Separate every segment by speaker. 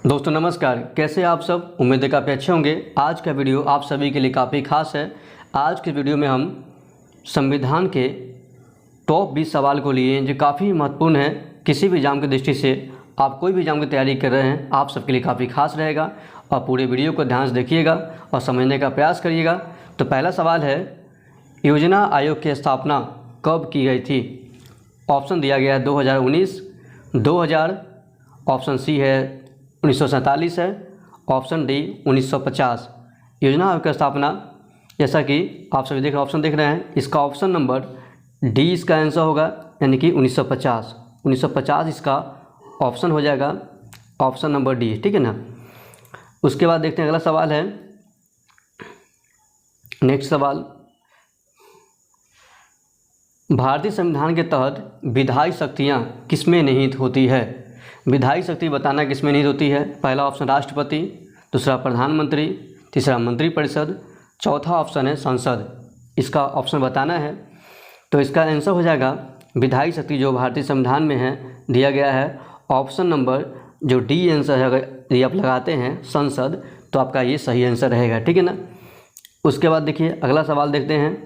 Speaker 1: दोस्तों नमस्कार, कैसे आप सब। उम्मीद है काफ़ी अच्छे होंगे। आज का वीडियो आप सभी के लिए काफ़ी खास है। आज के वीडियो में हम संविधान के टॉप 20 सवाल को लिए जो काफ़ी महत्वपूर्ण है। किसी भी एग्जाम की दृष्टि से आप कोई भी एग्जाम की तैयारी कर रहे हैं, आप सबके लिए काफ़ी खास रहेगा और पूरे वीडियो को ध्यान से देखिएगा और समझने का प्रयास करिएगा। तो पहला सवाल है, योजना आयोग की स्थापना कब की गई थी। ऑप्शन दिया गया है 2019, 2000, ऑप्शन सी है 1947 है, ऑप्शन डी 1950। योजना आयोग की स्थापना, जैसा कि आप सभी ऑप्शन देख रहे हैं, इसका ऑप्शन नंबर डी इसका आंसर होगा, यानी कि 1950। 1950 इसका ऑप्शन हो जाएगा, ऑप्शन नंबर डी, ठीक है ना। उसके बाद देखते हैं अगला सवाल है। नेक्स्ट सवाल, भारतीय संविधान के तहत विधायी शक्तियाँ किसमें निहित होती है। विधायी शक्ति बताना किसमें निहित होती है। पहला ऑप्शन राष्ट्रपति, दूसरा प्रधानमंत्री, तीसरा मंत्रिपरिषद, चौथा ऑप्शन है संसद। इसका ऑप्शन बताना है। तो इसका आंसर हो जाएगा विधायी शक्ति जो भारतीय संविधान में है दिया गया है, ऑप्शन नंबर जो डी आंसर है। अगर यदि आप लगाते हैं संसद तो आपका ये सही आंसर रहेगा, ठीक है ना। उसके बाद देखिए अगला सवाल देखते हैं।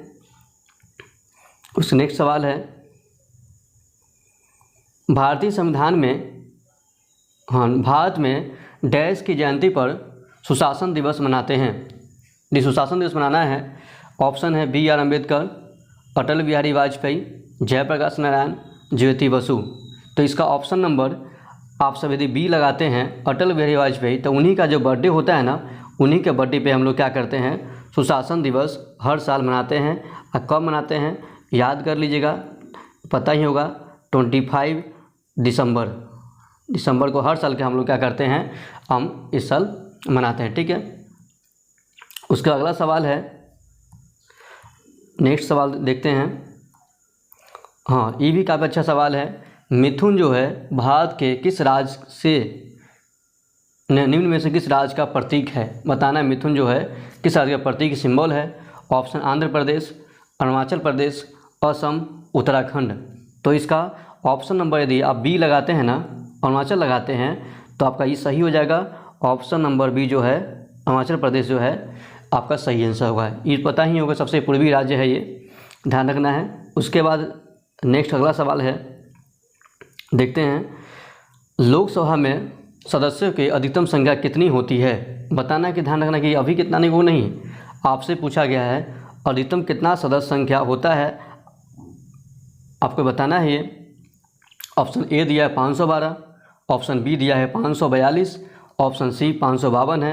Speaker 1: उस नेक्स्ट सवाल है, भारतीय संविधान में भारत में डैश की जयंती पर सुशासन दिवस मनाते हैं। यदि सुशासन दिवस मनाना है, ऑप्शन है बी आर अम्बेडकर, अटल बिहारी वाजपेयी, जयप्रकाश नारायण, ज्योति बसु। तो इसका ऑप्शन नंबर आप सब यदि बी लगाते हैं अटल बिहारी वाजपेयी, तो उन्हीं का जो बर्थडे होता है ना, उन्हीं के बर्थडे पे हम लोग क्या करते हैं, सुशासन दिवस हर साल मनाते हैं। और कब मनाते हैं याद कर लीजिएगा, पता ही होगा, 25 दिसंबर को हर साल के हम लोग क्या करते हैं, हम इस साल मनाते हैं, ठीक है। उसका अगला सवाल है, नेक्स्ट सवाल देखते हैं। हाँ, ये भी काफ़ी अच्छा सवाल है। मिथुन जो है भारत के किस राज्य से, निम्न में से किस राज्य का प्रतीक है। बताना है मिथुन जो है किस राज्य का प्रतीक सिंबल है। ऑप्शन आंध्र प्रदेश, अरुणाचल प्रदेश, असम, उत्तराखंड। तो इसका ऑप्शन नंबर यदि आप बी लगाते हैं ना, अरुणाचल लगाते हैं, तो आपका ये सही हो जाएगा। ऑप्शन नंबर बी जो है अरुणाचल प्रदेश जो है आपका सही आंसर होगा। ये पता ही होगा, सबसे पूर्वी राज्य है, ये ध्यान रखना है। उसके बाद नेक्स्ट अगला सवाल है, देखते हैं। लोकसभा में सदस्यों की अधिकतम संख्या कितनी होती है। बताना है कि ध्यान रखना कि अभी कितना नहीं, वो नहीं, आपसे पूछा गया है अधिकतम कितना सदस्य संख्या होता है, आपको बताना है। ये ऑप्शन ए दिया है 512, ऑप्शन बी दिया है 542, ऑप्शन सी 552 है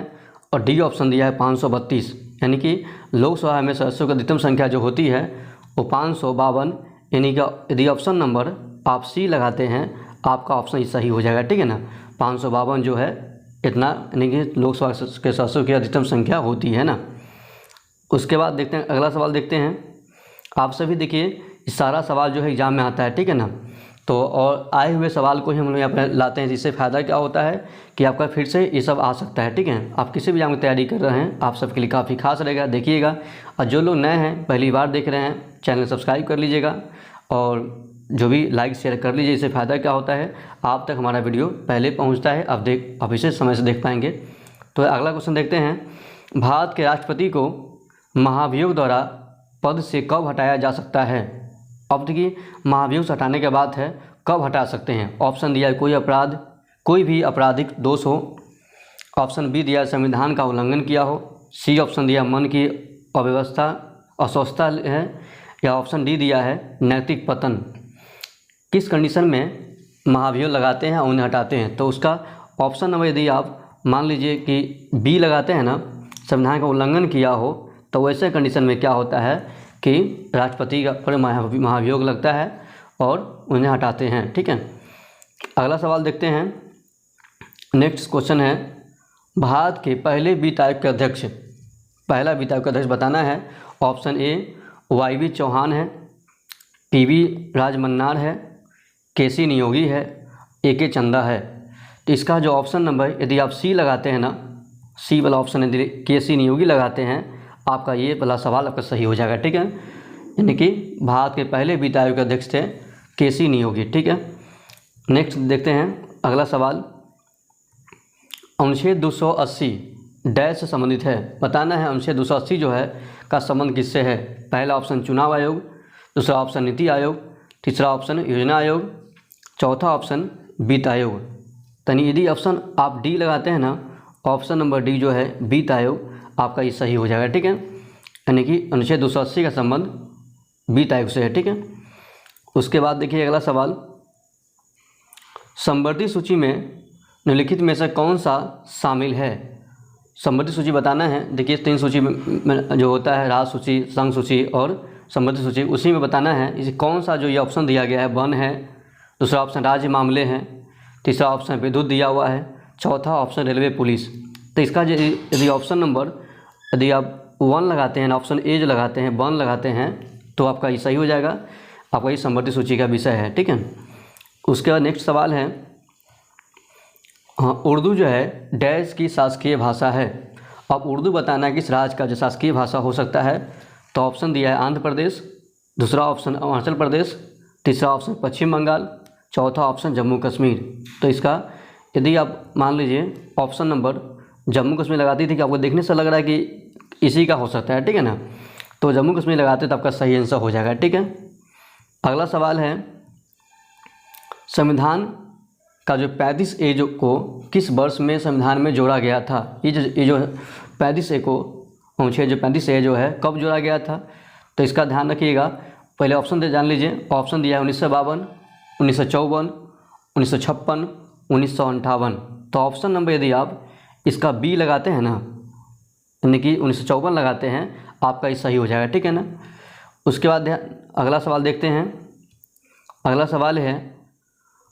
Speaker 1: और डी ऑप्शन दिया है 532। यानी कि लोकसभा में सदस्यों की अधिकतम संख्या जो होती है वो 552, यानी कि यदि ऑप्शन नंबर आप सी लगाते हैं आपका ऑप्शन सही हो जाएगा, ठीक है ना। 552 जो है इतना, यानी कि लोकसभा के सदस्यों की अधिकतम संख्या होती है ना। उसके बाद देखते हैं अगला सवाल देखते हैं। आप सभी देखिए सारा सवाल जो है एग्जाम में आता है, ठीक है ना। तो और आए हुए सवाल को ही हम लोग यहाँ पर लाते हैं, जिससे फ़ायदा क्या होता है कि आपका फिर से ये सब आ सकता है, ठीक है। आप किसी भी एग्जाम की तैयारी कर रहे हैं, आप सबके लिए काफ़ी खास रहेगा, देखिएगा। और जो लोग नए हैं, पहली बार देख रहे हैं, चैनल सब्सक्राइब कर लीजिएगा और जो भी लाइक शेयर कर लीजिए। इससे फ़ायदा क्या होता है, आप तक हमारा वीडियो पहले पहुँचता है, आप इसे समय से देख पाएंगे। तो अगला क्वेश्चन देखते हैं। भारत के राष्ट्रपति को महाभियोग द्वारा पद से कब हटाया जा सकता है। अब देखिए महाभियोग से हटाने के बाद है, कब हटा सकते हैं। ऑप्शन दिया है कोई भी आपराधिक दोष हो, ऑप्शन बी दिया है संविधान का उल्लंघन किया हो, सी ऑप्शन दिया मन की अस्वस्थता है, या ऑप्शन डी दिया है नैतिक पतन। किस कंडीशन में महाभियोग लगाते हैं और उन्हें हटाते हैं। तो उसका ऑप्शन नंबर यदि आप मान लीजिए कि बी लगाते हैं ना, संविधान का उल्लंघन किया हो, तो वैसे कंडीशन में क्या होता है कि राष्ट्रपति का पर महाभियोग लगता है और उन्हें हटाते हैं, ठीक है। अगला सवाल देखते हैं। नेक्स्ट क्वेश्चन है, भारत के पहले वित्त आयोग के अध्यक्ष, पहला वित्त आयोग का अध्यक्ष बताना है। ऑप्शन ए वाई चौहान है, पी राजमन्नार है, के नियोगी है, ए चंदा है। तो इसका जो ऑप्शन नंबर यदि आप सी लगाते हैं ना, सी वाला ऑप्शन यदि के नियोगी लगाते हैं, आपका ये वाला सवाल आपका सही हो जाएगा, ठीक है। यानी कि भारत के पहले वित्त आयोग के अध्यक्ष थे के नियोगी, ठीक है। नेक्स्ट देखते हैं अगला सवाल। अनुच्छेद 280 डैश से संबंधित है। बताना है अनुच्छेद 280 जो है का संबंध किससे है। पहला ऑप्शन चुनाव आयोग, दूसरा ऑप्शन नीति आयोग, तीसरा ऑप्शन योजना आयोग, चौथा ऑप्शन वित्त आयोग। यानी यदि ऑप्शन आप डी लगाते हैं ना, ऑप्शन नंबर डी जो है वित्त आयोग, आपका ये सही हो जाएगा। ठीक है, यानी कि अनुच्छेद 280 का संबंध वित्त आयोग से है। ठीक है, उसके बाद देखिए अगला सवाल, समवर्ती सूची में निम्नलिखित में से कौन सा शामिल है। समवर्ती सूची बताना है। देखिए 3 सूची में जो होता है, राज्य सूची, संघ सूची और समवर्ती सूची, उसी में बताना है इसे कौन सा जो ये ऑप्शन दिया गया है। वन है, दूसरा ऑप्शन राज्य मामले हैं, तीसरा ऑप्शन विद्युत दिया हुआ है, चौथा ऑप्शन रेलवे पुलिस। तो इसका यदि ऑप्शन नंबर यदि आप 1 लगाते हैं, ऑप्शन ए जो लगाते हैं 1 लगाते हैं, तो आपका ये सही हो जाएगा। आपका ये समवर्ती सूची का विषय है। ठीक है, उसके बाद नेक्स्ट सवाल है, हाँ, उर्दू जो है डैश की शासकीय भाषा है। अब उर्दू बताना है किस राज्य का जो शासकीय भाषा हो सकता है। तो ऑप्शन दिया है आंध्र प्रदेश, दूसरा ऑप्शन अरुणाचल प्रदेश, तीसरा ऑप्शन पश्चिम बंगाल, चौथा ऑप्शन जम्मू कश्मीर। तो इसका यदि आप मान लीजिए ऑप्शन नंबर जम्मू कश्मीर लगाती थी कि आपको देखने से लग रहा है कि इसी का हो सकता है, ठीक है ना, तो जम्मू कश्मीर लगाते तो आपका सही आंसर हो जाएगा। ठीक है, अगला सवाल है, संविधान का जो 35A जो को किस वर्ष में संविधान में जोड़ा गया था। ये जो 35A को अनुच्छेद जो 35A जो है कब जोड़ा गया था। तो इसका ध्यान रखिएगा। पहले ऑप्शन दे जान लीजिए। ऑप्शन दिया है 1952, 1954, 1956, 1958। तो ऑप्शन नंबर यदि आप इसका बी लगाते हैं ना, यानी कि 1954 लगाते हैं, आपका ये सही हो जाएगा। ठीक है ना। उसके बाद अगला सवाल देखते हैं। अगला सवाल है,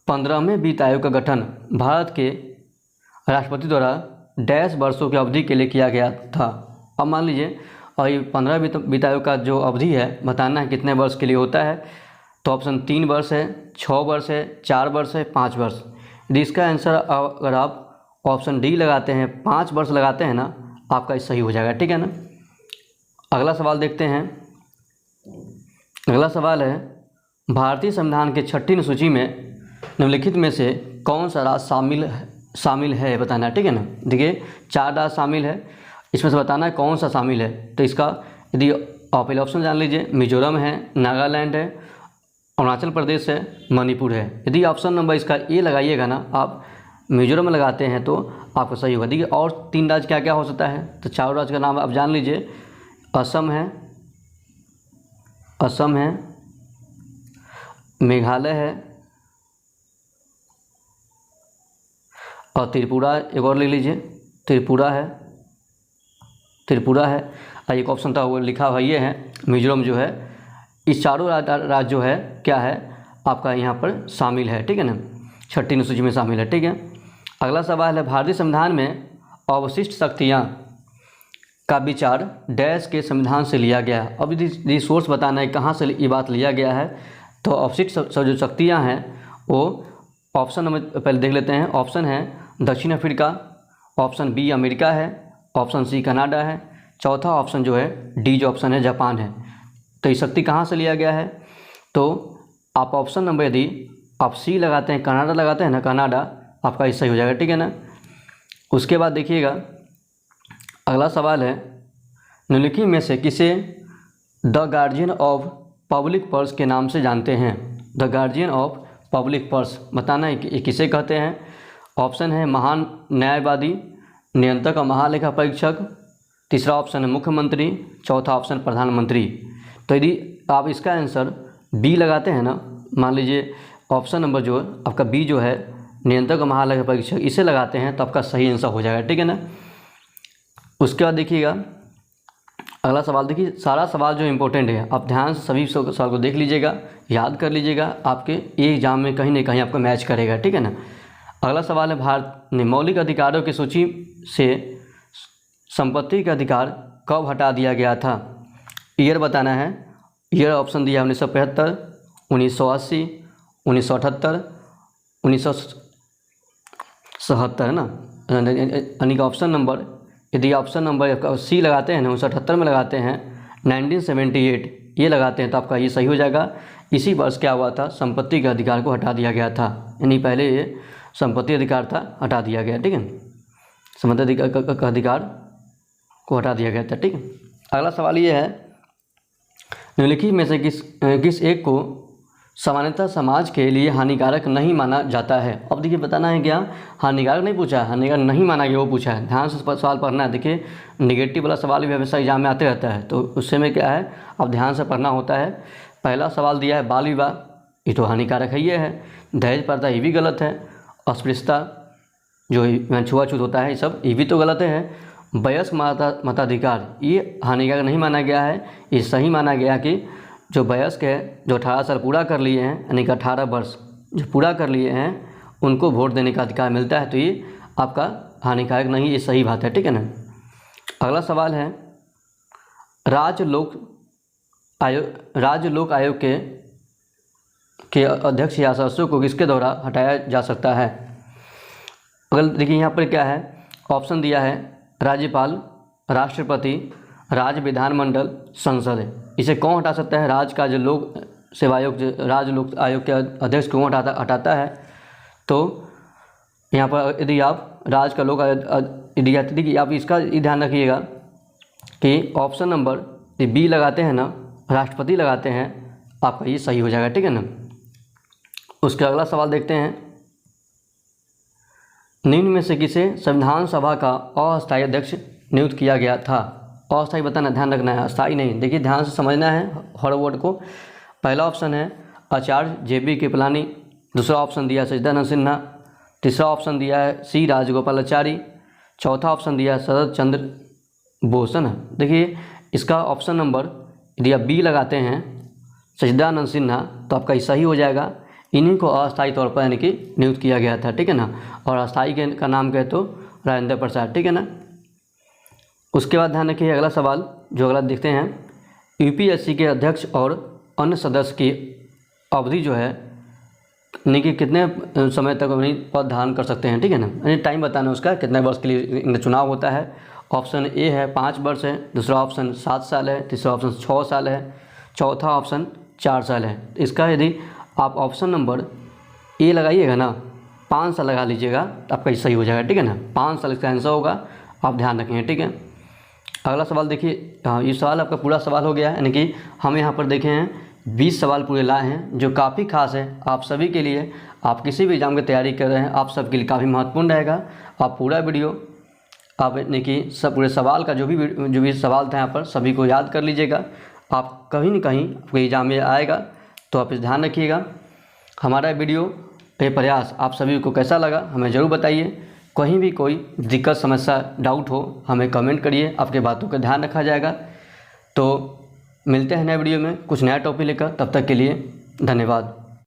Speaker 1: 15वें वित्त आयोग का गठन भारत के राष्ट्रपति द्वारा डैश वर्षों की अवधि के लिए किया गया था। अब मान लीजिए और ये 15वें वित्त आयोग का जो अवधि है बताना है कितने वर्ष के लिए होता है। तो ऑप्शन 3 वर्ष है, 6 वर्ष है, 4 वर्ष है, 5 वर्ष। यदि इसका आंसर अगर आप ऑप्शन डी लगाते हैं, 5 वर्ष लगाते हैं ना, आपका ये सही हो जाएगा। ठीक है ना। अगला सवाल देखते हैं। अगला सवाल है, भारतीय संविधान के 6ठी सूची में निम्नलिखित में से कौन सा राज्य शामिल है बताना है। ठीक है ना। देखिए 4 राज्य शामिल है, इसमें से बताना है कौन सा शामिल है। तो इसका यदि आप पहले ऑप्शन जान लीजिए, मिजोरम है, नागालैंड है, अरुणाचल प्रदेश है, मणिपुर है। यदि ऑप्शन नंबर इसका ए लगाइएगा ना, आप मिजोरम में लगाते हैं तो आपको सही होगा। देखिए और 3 राज्य क्या क्या हो सकता है, तो 4 राज्य का नाम आप जान लीजिए। असम है, मेघालय है और त्रिपुरा, एक और ले लीजिए, त्रिपुरा है। और एक ऑप्शन था वो लिखा हुआ ये है मिजोरम जो है। इस चारों राज्य जो है क्या है आपका यहाँ पर शामिल है। ठीक है ना, 6ठी सूची में शामिल है। ठीक है। अगला सवाल है, भारतीय संविधान में अवशिष्ट शक्तियाँ का विचार डैश के संविधान से लिया गया है। अब यदि सोर्स बताना है कहाँ से ये बात लिया गया है, तो अवशिष्ट जो शक्तियाँ हैं वो ऑप्शन नंबर पहले देख लेते हैं। ऑप्शन है दक्षिण अफ्रीका, ऑप्शन बी अमेरिका है, ऑप्शन सी कनाडा है, चौथा ऑप्शन जो है डी जो ऑप्शन है जापान है। तो ये शक्ति कहाँ से लिया गया है, तो आप ऑप्शन नंबर यदि आप सी लगाते हैं, कनाडा लगाते हैं ना, कनाडा, आपका ये सही हो जाएगा। ठीक है ना। उसके बाद देखिएगा अगला सवाल है, निम्नलिखित में से किसे the guardian of public purse के नाम से जानते हैं। The guardian of public purse बताना है कि किसे कहते हैं। ऑप्शन है महान न्यायवादी, नियंत्रक और महालेखा परीक्षक, तीसरा ऑप्शन है मुख्यमंत्री, चौथा ऑप्शन प्रधानमंत्री। तो यदि आप इसका आंसर बी लगाते हैं ना, मान लीजिए ऑप्शन नंबर जो आपका बी जो है नियंत्रक और महालेखा परीक्षक, इसे लगाते हैं तो आपका सही आंसर हो जाएगा। ठीक है ना। उसके बाद देखिएगा अगला सवाल। देखिए सारा सवाल जो इम्पोर्टेंट है, आप ध्यान से सभी सवाल को देख लीजिएगा, याद कर लीजिएगा, आपके ये एग्जाम में कहीं ना कहीं आपको मैच करेगा। ठीक है ना। अगला सवाल है, भारत ने मौलिक अधिकारों की सूची से संपत्ति का अधिकार कब हटा दिया गया था। ईयर बताना है। ईयर ऑप्शन दिया 1975, 1980, 1978, 1977 है ना। यानी कि ऑप्शन नंबर यदि ऑप्शन नंबर सी लगाते हैं ना, 1978 में लगाते हैं, 1978 ये लगाते हैं तो आपका ये सही हो जाएगा। इसी वर्ष क्या हुआ था, संपत्ति के अधिकार को हटा दिया गया था, यानी पहले ये संपत्ति अधिकार था, हटा दिया गया। ठीक है। संबंधित अधिकार को हटा दिया गया था। ठीक है। अगला सवाल ये है, निम्नलिखित में से किस एक को सामान्यतः समाज के लिए हानिकारक नहीं माना जाता है। अब देखिए बताना है क्या, हानिकारक नहीं पूछा है, हानिकारक नहीं माना गया वो पूछा है। ध्यान से सवाल पढ़ना है। देखिए निगेटिव वाला सवाल भी हमेशा एग्जाम में आते रहता है, तो उससे में क्या है, अब ध्यान से पढ़ना होता है। पहला सवाल दिया है बाल विवाह, ये तो हानिकारक है, ये है। दहेज प्रथा, ये भी गलत है। अस्पृश्यता, जो छुआछूत होता है, ये सब ये भी तो गलत है। वयस्क मताधिकार, ये हानिकारक नहीं माना गया है, ये सही माना गया कि जो वयस्क है, जो 18 साल पूरा कर लिए हैं, यानी कि 18 वर्ष जो पूरा कर लिए हैं, उनको वोट देने का अधिकार मिलता है, तो ये आपका हानिकारक नहीं, ये सही बात है। ठीक है ना। अगला सवाल है, राज्य लोक आयोग के अध्यक्ष या सदस्यों को किसके द्वारा हटाया जा सकता है। अगर देखिए यहाँ पर क्या है, ऑप्शन दिया है राज्यपाल, राष्ट्रपति, राज्य विधानमंडल, संसद। इसे कौन हटा सकता है। राज्य का जो लोक सेवा आयोग, राज्य लोक आयोग के अध्यक्ष को हटाता है। तो यहाँ पर यदि आप राज्य का लोक यदि आप इसका ध्यान रखिएगा कि ऑप्शन नंबर बी लगाते हैं ना, राष्ट्रपति लगाते हैं, आपका ये सही हो जाएगा। ठीक है ना। उसके अगला सवाल देखते हैं, निम्न में से किसे संविधान सभा का अस्थायी अध्यक्ष नियुक्त किया गया था। अस्थायी बताना, ध्यान रखना है, अस्थायी नहीं। देखिए ध्यान से समझना है हर वर्ड को। पहला ऑप्शन है आचार्य JB कृपलानी, दूसरा ऑप्शन दिया है सच्चिदानंद सिन्हा, तीसरा ऑप्शन दिया है C राजगोपालाचारी, चौथा ऑप्शन दिया है शरद चंद्र बोस। है ना। देखिए इसका ऑप्शन नंबर यदि आप बी लगाते हैं सच्चिदानंद सिन्हा, तो आपका ये सही हो जाएगा। इन्हीं को अस्थायी तौर पर यानी कि नियुक्त किया गया था। ठीक है ना। और अस्थायी का नाम कहे तो राजेंद्र प्रसाद। ठीक है ना। उसके बाद ध्यान रखिए अगला सवाल, जो अगला देखते हैं, UPSC के अध्यक्ष और अन्य सदस्य की अवधि जो है, यानी कि कितने समय तक अपनी पद धारण कर सकते हैं। ठीक है ना। यानी टाइम बताना उसका, कितने वर्ष के लिए इनका चुनाव होता है। ऑप्शन ए है 5 वर्ष है, दूसरा ऑप्शन 7 साल है, तीसरा ऑप्शन 6 साल है, चौथा ऑप्शन 4 साल है। इसका यदि आप ऑप्शन नंबर ए लगाइएगा ना, 5 साल लगा लीजिएगा, तो आपका सही हो जाएगा। ठीक है ना। 5 साल इसका आंसर होगा, आप ध्यान रखेंगे। ठीक है। अगला सवाल देखिए, हाँ ये सवाल आपका पूरा सवाल हो गया है, यानी कि हम यहाँ पर देखे हैं 20 सवाल पूरे लाए हैं, जो काफ़ी खास है आप सभी के लिए। आप किसी भी एग्जाम की तैयारी कर रहे हैं, आप सबके लिए काफ़ी महत्वपूर्ण रहेगा। आप पूरा वीडियो आप यानी कि सब पूरे सवाल का जो भी सवाल था यहाँ पर सभी को याद कर लीजिएगा। आप कहीं न कहीं आपको एग्जाम में आएगा, तो आप इस ध्यान रखिएगा। हमारा वीडियो ये प्रयास आप सभी को कैसा लगा हमें ज़रूर बताइए। कहीं भी कोई दिक्कत, समस्या, डाउट हो हमें कमेंट करिए, आपके बातों का ध्यान रखा जाएगा। तो मिलते हैं नए वीडियो में कुछ नया टॉपिक लेकर, तब तक के लिए धन्यवाद।